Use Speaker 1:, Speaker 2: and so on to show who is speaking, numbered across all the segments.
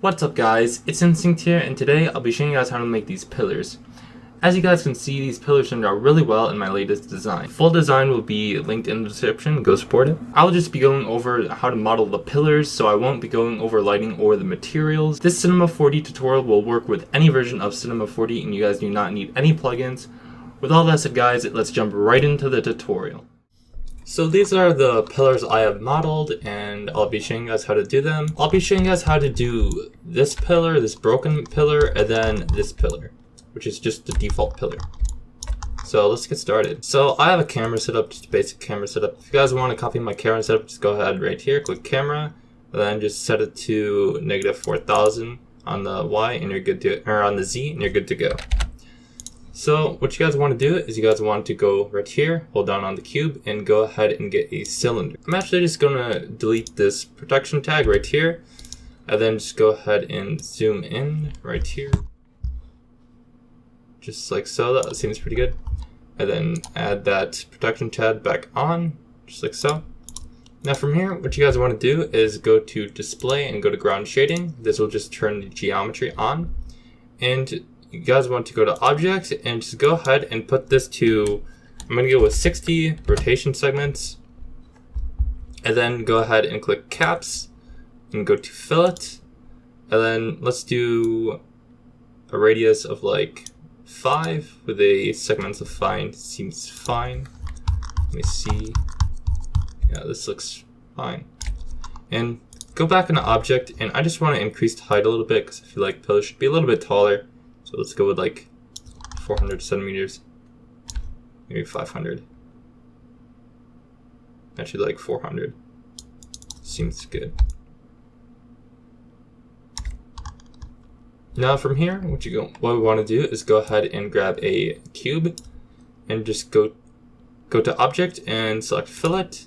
Speaker 1: What's up guys, it's Instinct here, and today I'll be showing you guys how to make these pillars. As you guys can see, these pillars turned out really well in my latest design. Full design will be linked in the description, go support it. I'll just be going over how to model the pillars, so I won't be going over lighting or the materials. This Cinema 4D tutorial will work with any version of Cinema 4D, and you guys do not need any plugins. With all that said guys, let's jump right into the tutorial. So these are the pillars I have modeled, and I'll be showing you guys how to do them. I'll be showing you guys how to do this pillar, this broken pillar, and then this pillar, which is just the default pillar. So let's get started. So I have a camera setup, just a basic camera setup. If you guys want to copy my camera setup, just go ahead right here, click camera, and then just set it to -4000 on the Y, and you're good to, or on the Z, and you're good to go. So what you guys want to do is you guys want to go right here, hold down on the cube, and go ahead and get a cylinder. I'm actually just going to delete this protection tag right here, and then just go ahead and zoom in right here. Just like so, that seems pretty good. And then add that protection tag back on, just like so. Now from here, what you guys want to do is go to display and go to ground shading. This will just turn the geometry on. And you guys want to go to object and just go ahead and put this to, I'm going to go with 60 rotation segments. And then go ahead and click caps and go to fillet. And then let's do a radius of like 5 with a segments of fine. Seems fine. Let me see. Yeah, this looks fine. And go back into object, and I just want to increase the height a little bit because I feel like pillars should be a little bit taller. So let's go with like 400 centimeters, maybe 500. Actually, like 400. Seems good. Now from here, what we want to do is go ahead and grab a cube and just go to object and select fillet,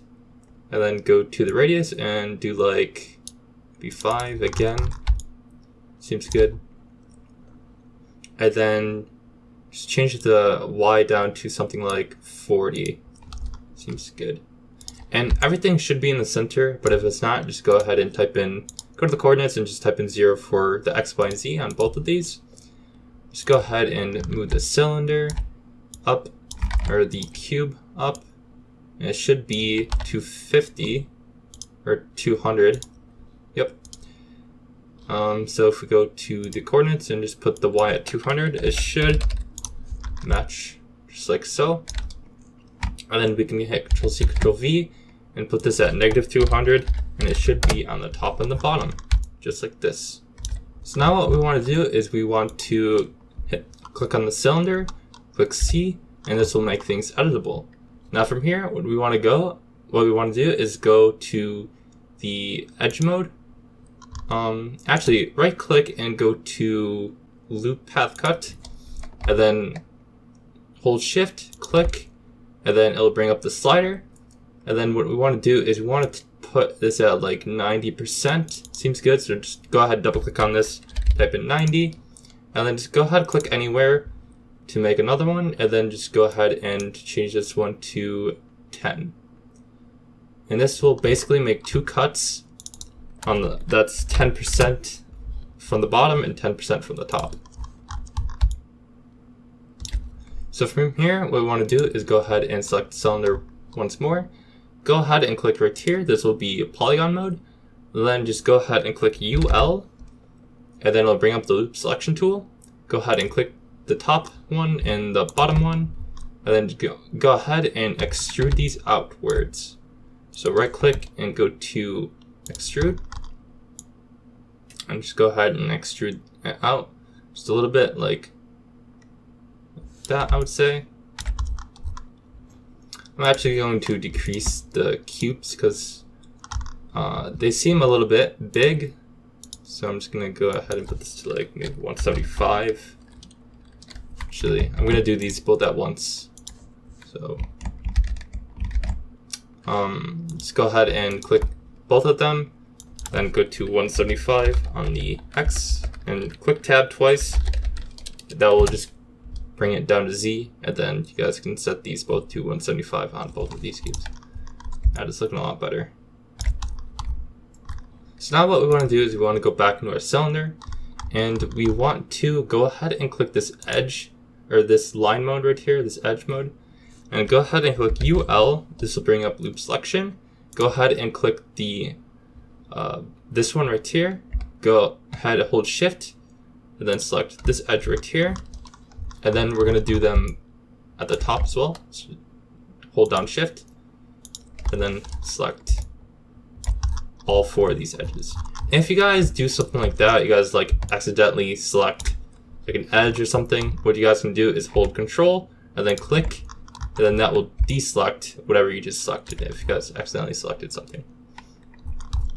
Speaker 1: and then go to the radius and do like maybe 5 again. Seems good. And then just change the Y down to something like 40. Seems good. And everything should be in the center, but if it's not, just go ahead and type in, go to the coordinates and just type in 0 for the X, Y, and Z on both of these. Just go ahead and move the cylinder up, or the cube up. And it should be 250 or 200. Yep. So if we go to the coordinates and just put the Y at 200, it should match just like so. And then we can hit Ctrl+C, Ctrl+V and put this at -200, and it should be on the top and the bottom, just like this. So now what we want to do is we want to click on the cylinder, click C, and this will make things editable. Now from here, what we want to do is go to the edge mode. Actually, right click and go to loop path cut, and then hold shift, click, and then it'll bring up the slider. And then what we want to do is we want to put this at like 90%. Seems good, so just go ahead, double click on this, type in 90, and then just go ahead, click anywhere to make another one, and then just go ahead and change this one to 10. And this will basically make 2 cuts. That's 10% from the bottom and 10% from the top. So from here, what we want to do is go ahead and select the cylinder once more. Go ahead and click right here. This will be polygon mode. Then just go ahead and click UL, and then it'll bring up the loop selection tool. Go ahead and click the top one and the bottom one, and then go ahead and extrude these outwards. So right click and go to extrude, and just go ahead and extrude it out just a little bit, like that, I would say. I'm actually going to decrease the cubes because they seem a little bit big, so I'm just gonna go ahead and put this to like maybe 175. Actually, I'm gonna do these both at once. So let's go ahead and click both of them, then go to 175 on the X and click tab twice. That will just bring it down to Z, and then you guys can set these both to 175 on both of these cubes. That is looking a lot better. So now what we want to do is we want to go back into our cylinder, and we want to go ahead and click this edge, or this line mode right here, this edge mode, and go ahead and click UL. This will bring up loop selection. Go ahead and click the this one right here. Go ahead and hold shift, and then select this edge right here, and then we're going to do them at the top as well. So hold down shift, and then select all 4 of these edges. And if you guys do something like that, you guys like accidentally select like an edge or something, what you guys can do is hold control and then click, and then that will deselect whatever you just selected if you guys accidentally selected something.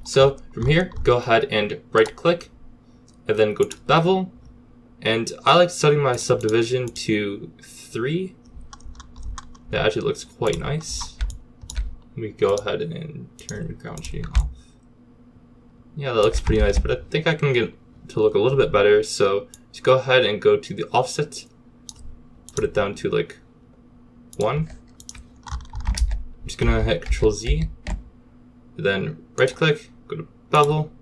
Speaker 1: So from here, go ahead and right click and then go to bevel, and I like setting my subdivision to 3. That actually looks quite nice. Let me go ahead and turn ground shading off. Yeah, that looks pretty nice, but I think I can get it to look a little bit better. So just go ahead and go to the offset, put it down to like 1. I'm just gonna hit Control Z, then right click, go to bevel,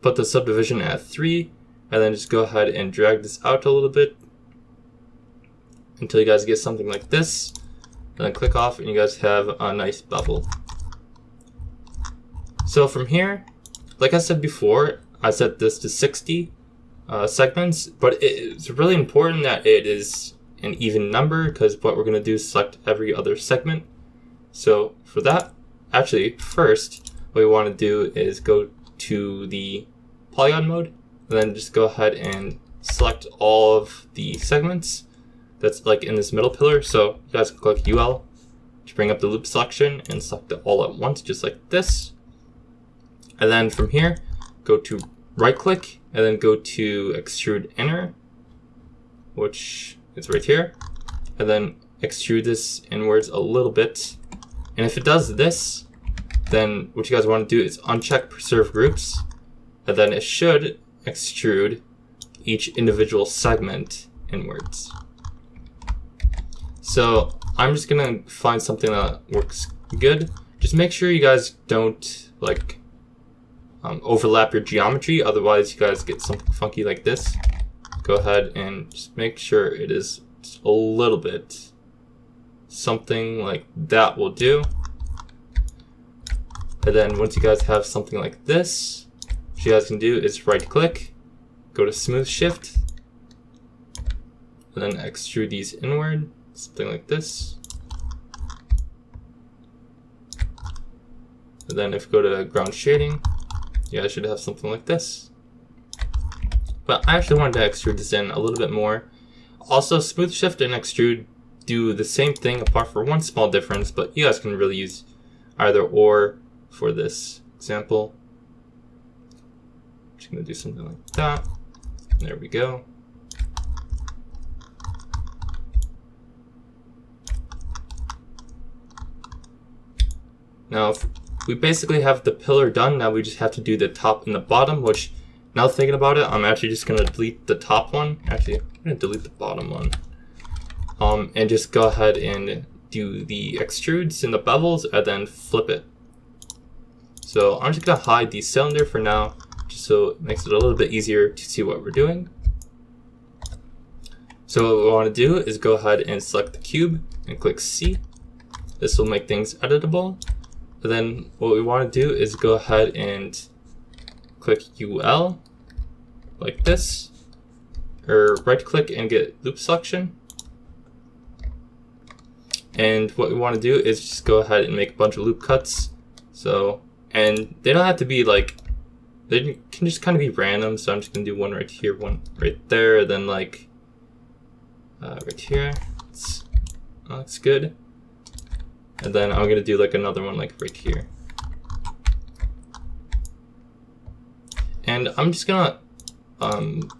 Speaker 1: put the subdivision at 3, and then just go ahead and drag this out a little bit until you guys get something like this, and then click off and you guys have a nice bevel. So from here, like I said before, I set this to 60 segments, but it's really important that it is an even number, because what we're going to do is select every other segment. So for that, actually first, what we want to do is go to the polygon mode, and then just go ahead and select all of the segments that's like in this middle pillar. So you guys can click UL to bring up the loop selection and select it all at once, just like this. And then from here, go to right click and then go to extrude inner, which is right here, and then extrude this inwards a little bit. And if it does this, then what you guys want to do is uncheck preserve groups, and then it should extrude each individual segment inwards. So I'm just gonna find something that works good. Just make sure you guys don't like overlap your geometry, otherwise you guys get something funky like this. Go ahead and just make sure it is a little bit, something like that will do. And then once you guys have something like this, what you guys can do is right click, go to smooth shift, and then extrude these inward, something like this. And then if you go to ground shading, you guys should have something like this. But I actually wanted to extrude this in a little bit more. Also, smooth shift and extrude do the same thing apart from one small difference, but you guys can really use either or for this example. I'm just gonna do something like that. There we go. Now, we basically have the pillar done. Now we just have to do the top and the bottom, which, now thinking about it, I'm actually just going to delete the top one. Actually, I'm going to delete the bottom one. And just go ahead and do the extrudes and the bevels, and then flip it. So I'm just going to hide the cylinder for now, just so it makes it a little bit easier to see what we're doing. So what we want to do is go ahead and select the cube and click C. This will make things editable. And then what we want to do is go ahead and click UL like this, or right click and get loop selection. And what we want to do is just go ahead and make a bunch of loop cuts. So, and they don't have to be like, they can just kind of be random. So I'm just gonna do one right here, one right there, then like right here. That looks good. And then I'm gonna do like another one like right here. And I'm just gonna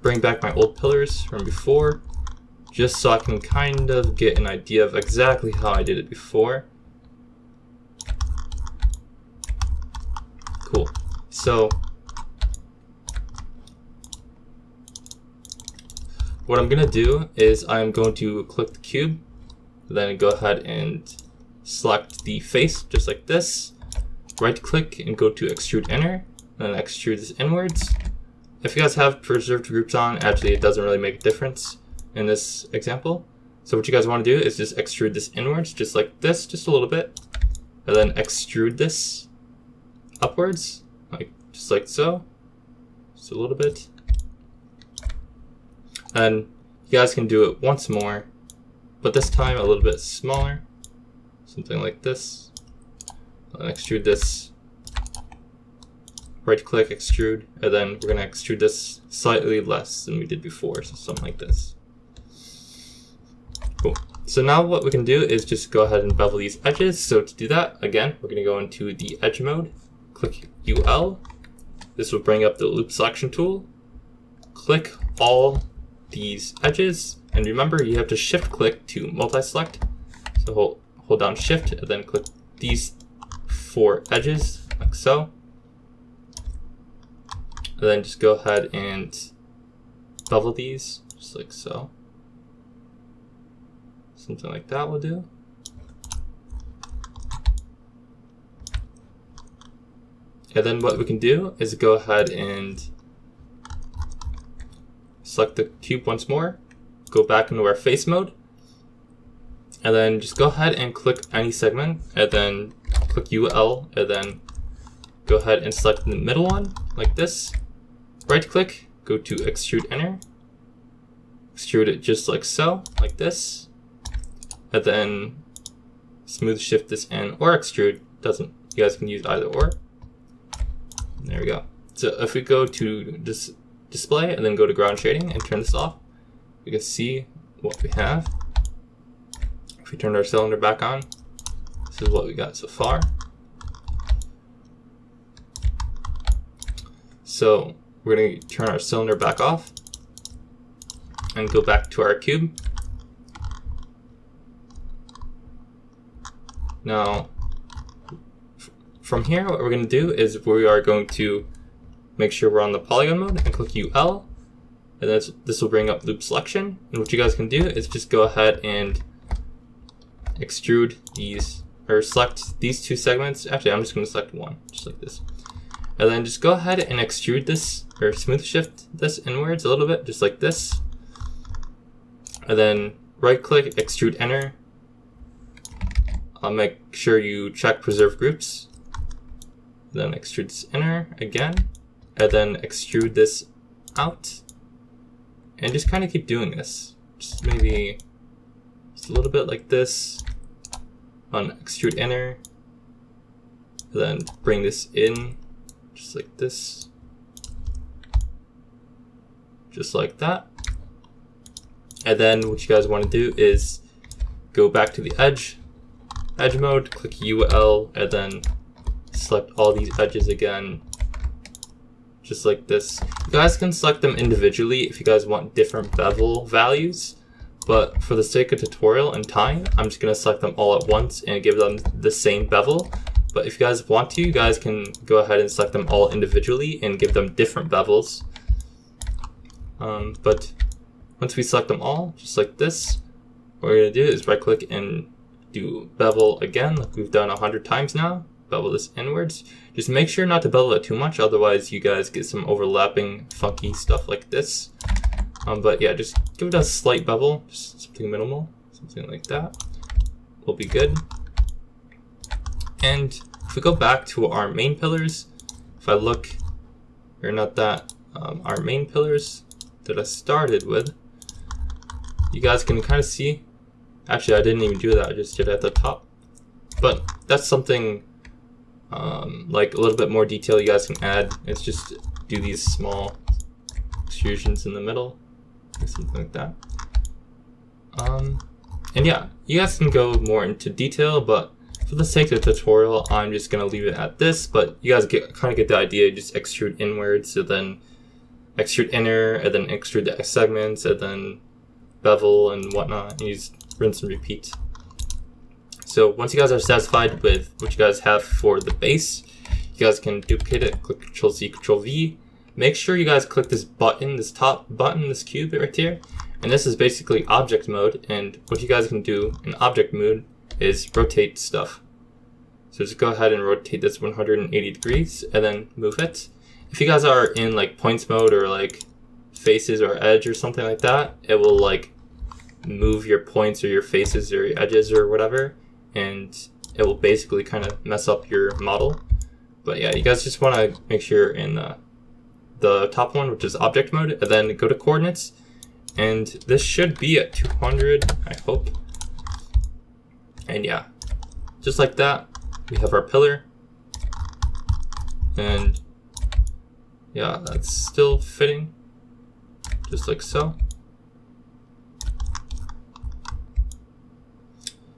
Speaker 1: bring back my old pillars from before, just so I can kind of get an idea of exactly how I did it before. Cool. So what I'm gonna do is I'm going to click the cube, then go ahead and select the face just like this, right click and go to extrude inner, and then extrude this inwards. If you guys have preserved groups on, actually it doesn't really make a difference in this example. So what you guys want to do is just extrude this inwards, just like this, just a little bit, and then extrude this upwards, like just like so, just a little bit. And you guys can do it once more, but this time a little bit smaller, something like this. And extrude this, right click, extrude, and then we're gonna extrude this slightly less than we did before, so something like this. Cool. So now what we can do is just go ahead and bevel these edges. So to do that, again, we're gonna go into the edge mode, click UL. This will bring up the loop selection tool. Click all these edges, and remember you have to shift click to multi-select. So hold down shift and then click these 4 edges like so. And then just go ahead and bevel these just like so. Something like that will do. And then what we can do is go ahead and select the cube once more, go back into our face mode, and then just go ahead and click any segment, and then click UL, and then go ahead and select the middle one, like this. Right click, go to extrude inner, extrude it just like so, like this, and then smooth shift this in, or extrude, you guys can use either or. There we go. So if we go to display and then go to ground shading and turn this off, we can see what we have. If we turn our cylinder back on, this is what we got so far. So we're going to turn our cylinder back off and go back to our cube. Now, from here, what we're going to do is we are going to make sure we're on the polygon mode and click UL, and this will bring up loop selection. And what you guys can do is just go ahead and extrude these, or select these 2 segments. Actually, I'm just going to select one, just like this. And then just go ahead and extrude this, or smooth shift this inwards a little bit, just like this. And then right click, extrude inner. I'll make sure you check preserve groups. Then extrude this inner again, and then extrude this out. And just kind of keep doing this. Just maybe just a little bit like this on extrude inner. And then bring this in, just like this. Just like that. And then what you guys want to do is go back to the edge mode, click UL, and then select all these edges again, just like this. You guys can select them individually if you guys want different bevel values, but for the sake of tutorial and time, I'm just going to select them all at once and give them the same bevel. But if you guys want to, you guys can go ahead and select them all individually and give them different bevels. But once we select them all, just like this, what we're going to do is right click and do bevel again, like we've done 100 times now. Bevel this inwards. Just make sure not to bevel it too much, otherwise you guys get some overlapping funky stuff like this. But yeah, just give it a slight bevel, just something minimal, something like that will be good. And if we go back to our main pillars, if I look, or not that, our main pillars that I started with, you guys can kind of see, actually I didn't even do that, I just did it at the top. But that's something like a little bit more detail you guys can add. It's just do these small extrusions in the middle, or something like that. And yeah, you guys can go more into detail, but for the sake of the tutorial, I'm just gonna leave it at this. But you guys kind of get the idea. Just extrude inwards, and then extrude inner, and then extrude the segments, and then bevel and whatnot. And you just rinse and repeat. So once you guys are satisfied with what you guys have for the base, you guys can duplicate it, click Ctrl-C, Ctrl-V. Make sure you guys click this button, this top button, this cube right here. And this is basically object mode. And what you guys can do in object mode is rotate stuff. So just go ahead and rotate this 180 degrees and then move it. if you guys are in like points mode or like faces or edge or something like that, it will like move your points or your faces or your edges or whatever, and it will basically kind of mess up your model. But yeah, you guys just want to make sure you're in the top one, which is object mode, and then go to coordinates, and this should be at 200, I hope. And yeah, just like that, we have our pillar, and yeah, that's still fitting, just like so.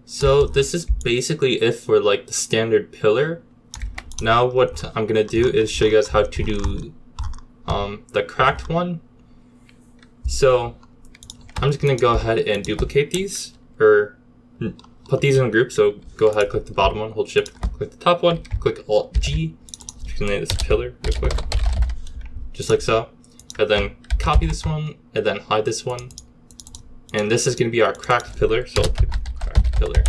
Speaker 1: So this is basically it for like the standard pillar. Now what I'm gonna do is show you guys how to do the cracked one. So I'm just gonna go ahead and duplicate these, or put these in a group. So go ahead, click the bottom one, hold shift, click the top one, click Alt G, just name this pillar real quick, just like so, and then copy this one and then hide this one, and this is gonna be our cracked pillar. So I'll put cracked pillar,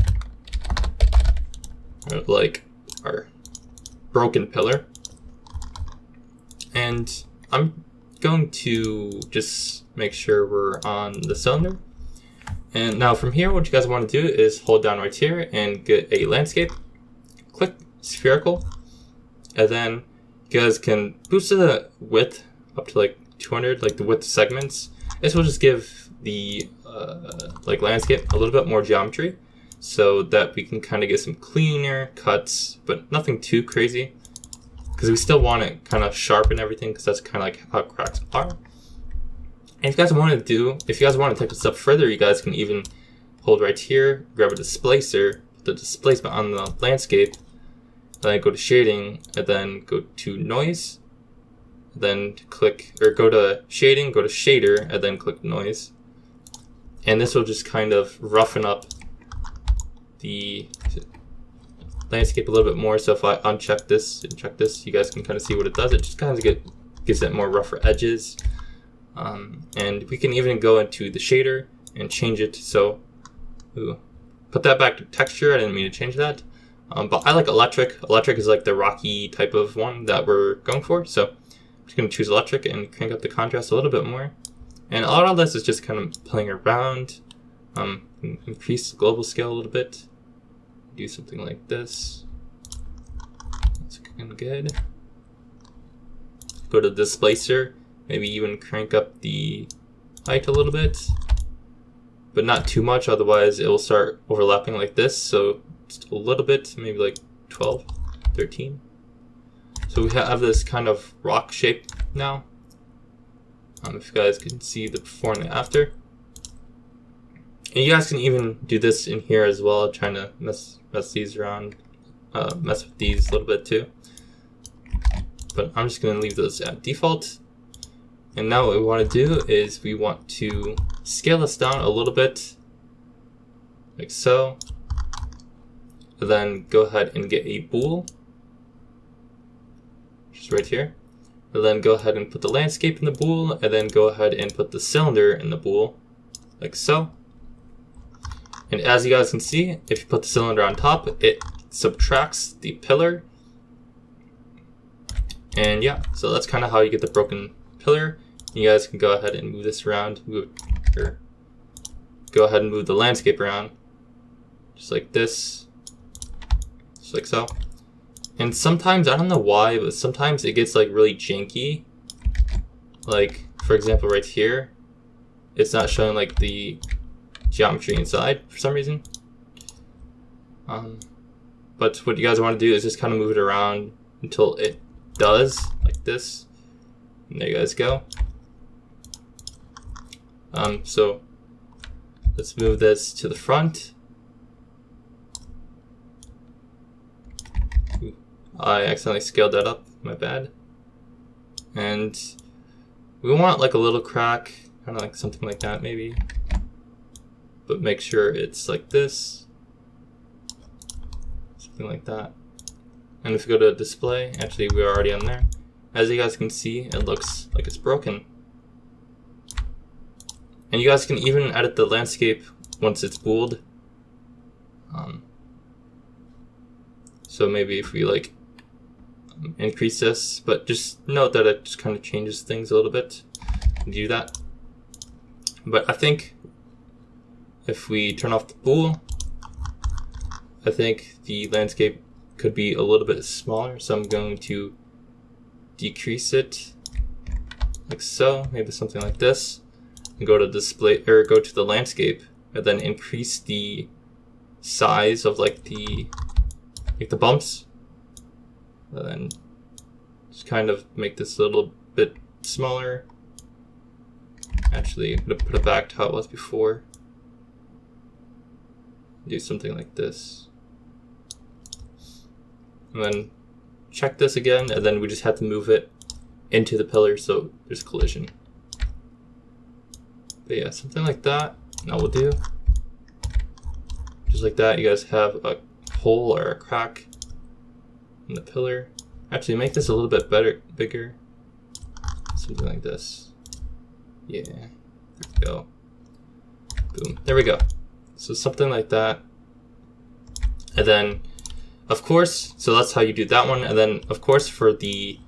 Speaker 1: or like our broken pillar, and I'm going to just make sure we're on the cylinder. And now from here, what you guys want to do is hold down right here and get a landscape, click spherical, and then you guys can boost the width up to like 200, like the width segments. This will just give the like landscape a little bit more geometry, so that we can kind of get some cleaner cuts, but nothing too crazy, because we still want to kind of sharpen everything, because that's kind of like how cracks are. And if you guys want to take this up further, you guys can even hold right here, grab a displacer, put the displacement on the landscape, then go to shading, and then go to noise, then click, or go to shading, go to shader, and then click noise. And this will just kind of roughen up the landscape a little bit more. So if I uncheck this and check this, you guys can kind of see what it does. It just kind of gives it more rougher edges. And we can even go into the shader and change it. So put that back to texture. I didn't mean to change that. But I like electric. Electric is like the rocky type of one that we're going for. So I'm just going to choose electric and crank up the contrast a little bit more. And a lot of this is just kind of playing around. Increase the global scale a little bit. Do something like this. That's looking good. Go to displacer. Maybe even crank up the height a little bit, but not too much, otherwise it will start overlapping like this. So just a little bit, maybe like 12, 13. So we have this kind of rock shape now. If you guys can see the before and after. And you guys can even do this in here as well, trying to mess these around, mess with these a little bit too. But I'm just gonna leave those at default. And now what we want to do is we want to scale this down a little bit, like so. And then go ahead and get a bool, just right here. And then go ahead and put the landscape in the bool, and then go ahead and put the cylinder in the bool, like so. And as you guys can see, if you put the cylinder on top, it subtracts the pillar. And yeah, so that's kind of how you get the broken pillar. You guys can go ahead and move this around, go ahead and move the landscape around, just like this, just like so. And sometimes, I don't know why, but sometimes it gets like really janky. Like, for example, right here, it's not showing like the geometry inside for some reason. But what you guys want to do is just kind of move it around until it does, like this. And there you guys go. So let's move this to the front. Ooh, I accidentally scaled that up, my bad. And we want like a little crack, kind of like something like that maybe. But make sure it's like this, something like that. And if you go to display, actually we're already on there. As you guys can see, it looks like it's broken. And you guys can even edit the landscape once it's booled. So maybe if we like increase this, but just note that it just kind of changes things a little bit to do that. But I think if we turn off the bool, I think the landscape could be a little bit smaller, so I'm going to decrease it like so, maybe something like this, and go to display, or go to the landscape, and then increase the size of like the bumps, and then just kind of make this a little bit smaller. Actually, I'm gonna put it back to how it was before. Do something like this, and then check this again, and then we just have to move it into the pillar so there's a collision. But yeah, something like that. That will do. Just like that, you guys have a hole or a crack in the pillar. Actually, make this a little bit bigger. Something like this. Yeah, there we go. Boom, there we go. So something like that. And then, of course, so that's how you do that one. And then, of course, for the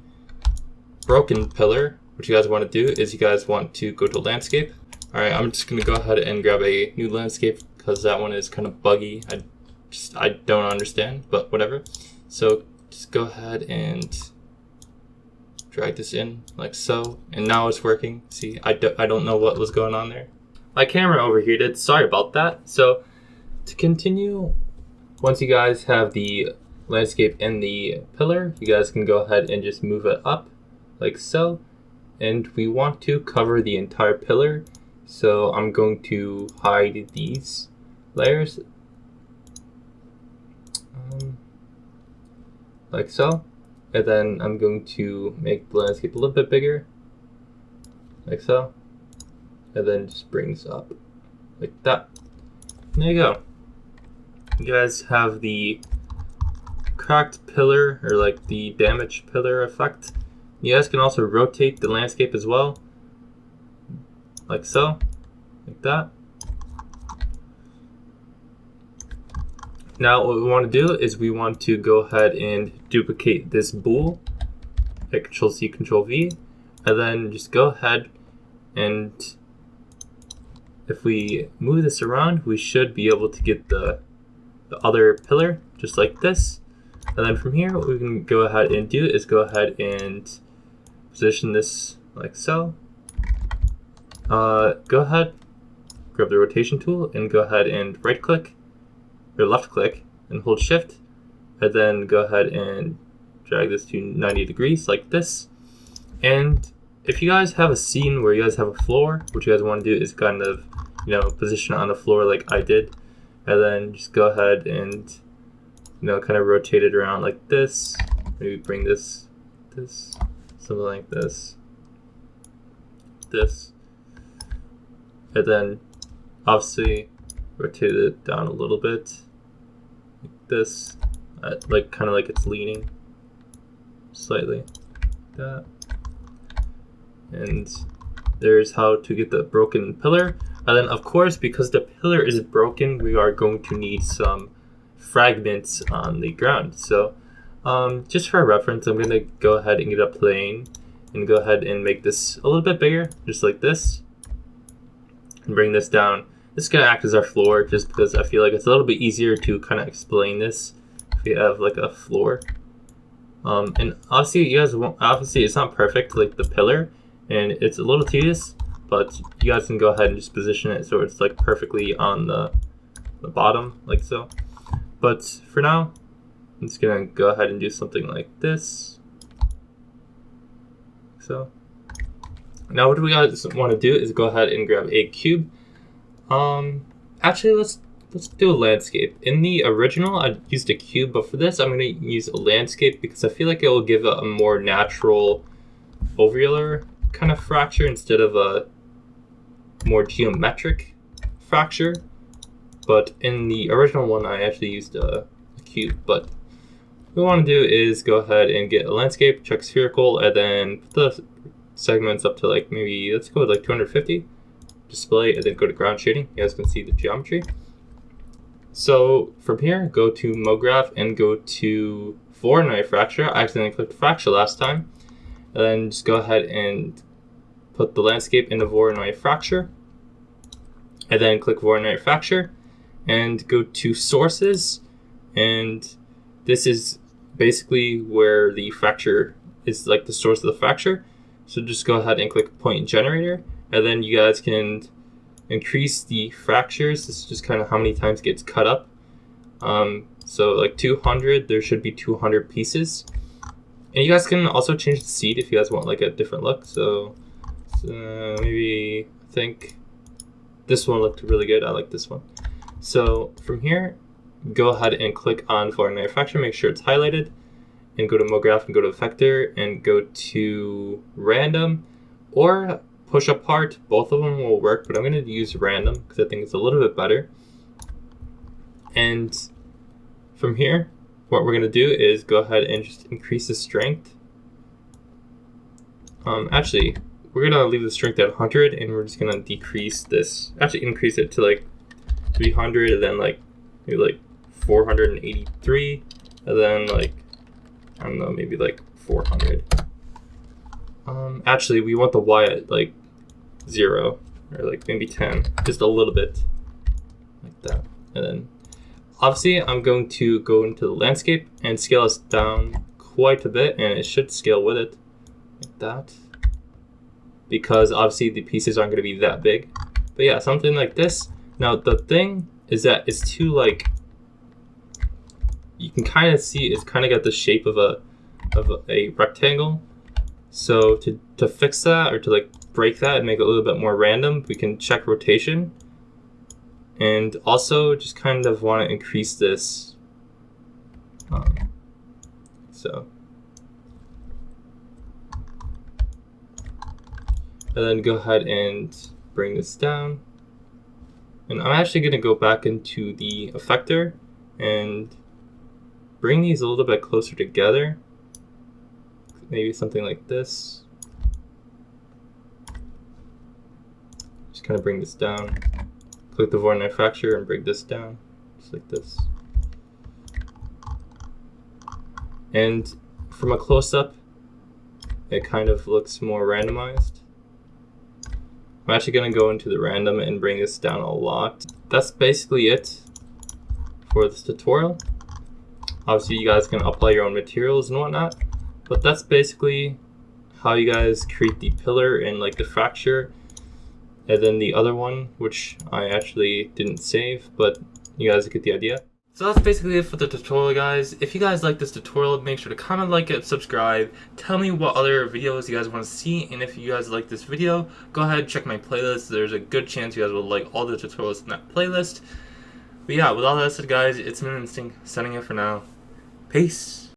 Speaker 1: broken pillar, what you guys want to do is you guys want to go to landscape. All right, I'm just going to go ahead and grab a new landscape because that one is kind of buggy. I don't understand, but whatever. So just go ahead and drag this in like so, and now it's working. See, I don't know what was going on there. My camera overheated, sorry about that. So to continue, once you guys have the landscape and the pillar, you guys can go ahead and just move it up like so. And we want to cover the entire pillar. So I'm going to hide these layers like so. And then I'm going to make the landscape a little bit bigger like so. And then just bring this up like that. There you go. You guys have the cracked pillar, or like the damaged pillar effect. You guys can also rotate the landscape as well, like so, like that. Now what we want to do is we want to go ahead and duplicate this bool. Hit Control C, Control V, and then just go ahead and if we move this around, we should be able to get the other pillar just like this. And then from here, what we can go ahead and do is go ahead and position this like so. Go ahead, grab the rotation tool and go ahead and right click or left click and hold shift, and then go ahead and drag this to 90 degrees like this. And if you guys have a scene where you guys have a floor, what you guys want to do is kind of, position it on the floor like I did, and then just go ahead and kind of rotate it around like this. Maybe bring this, something like this, and then obviously rotate it down a little bit like this, like kind of like it's leaning slightly like that. And there's how to get the broken pillar. And then of course, because the pillar is broken, we are going to need some fragments on the ground. So just for reference, I'm gonna go ahead and get a plane and go ahead and make this a little bit bigger, just like this, and bring this down. This is gonna act as our floor, just because I feel like it's a little bit easier to kind of explain this if you have like a floor. And obviously you guys won't, obviously it's not perfect like the pillar, and it's a little tedious, but you guys can go ahead and just position it so it's like perfectly on the bottom like so. But for now, I'm just gonna go ahead and do something like this. So now what we guys want to do is go ahead and grab a cube. Actually let's do a landscape. In the original I used a cube, but for this I'm going to use a landscape because I feel like it will give a more natural ovular kind of fracture instead of a more geometric fracture. But in the original one I actually used a cube. But what we want to do is go ahead and get a landscape, check spherical, and then put the segments up to like maybe, let's go with like 250. Display, and then go to ground shading. You guys can see the geometry. So from here, go to MoGraph and go to Voronoi fracture. I accidentally clicked fracture last time. And then just go ahead and put the landscape into Voronoi fracture. And then click Voronoi fracture and go to sources. And this is basically where the fracture is, like the source of the fracture. So just go ahead and click point generator. And then you guys can increase the fractures. This is just kind of how many times it gets cut up. So like 200, there should be 200 pieces. And you guys can also change the seed if you guys want like a different look. So maybe I think this one looked really good. I like this one. So from here, go ahead and click on Voronoi fracture. Make sure it's highlighted, and go to MoGraph and go to Vector and go to Random or Push Apart. Both of them will work, but I'm going to use Random because I think it's a little bit better. And from here, what we're going to do is go ahead and just increase the strength. Actually, we're going to leave the strength at 100, and we're just going to decrease this. Actually, increase it to like 300, and then like maybe like 483, and then like, I don't know, maybe like 400. Actually, we want the Y at like 0, or like maybe 10, just a little bit like that. And then obviously I'm going to go into the landscape and scale us down quite a bit, and it should scale with it like that, because obviously the pieces aren't going to be that big. But yeah, something like this. Now the thing is that it's too, like, you can kind of see it's kind of got the shape of a rectangle. So to fix that, or to like break that and make it a little bit more random, we can check rotation. And also just kind of want to increase this. So. And then go ahead and bring this down. And I'm actually going to go back into the effector and bring these a little bit closer together. Maybe something like this. Just kind of bring this down. Click the Voronoi fracture and bring this down, just like this. And from a close-up, it kind of looks more randomized. I'm actually going to go into the random and bring this down a lot. That's basically it for this tutorial. Obviously, you guys can apply your own materials and whatnot, but that's basically how you guys create the pillar and like the fracture. And then the other one, which I actually didn't save, but you guys get the idea. So that's basically it for the tutorial, guys. If you guys like this tutorial, make sure to comment, like it, subscribe. Tell me what other videos you guys want to see, and if you guys like this video, go ahead and check my playlist. There's a good chance you guys will like all the tutorials in that playlist. But yeah, with all that said, guys, it's Moon Instinct signing in for now. Peace.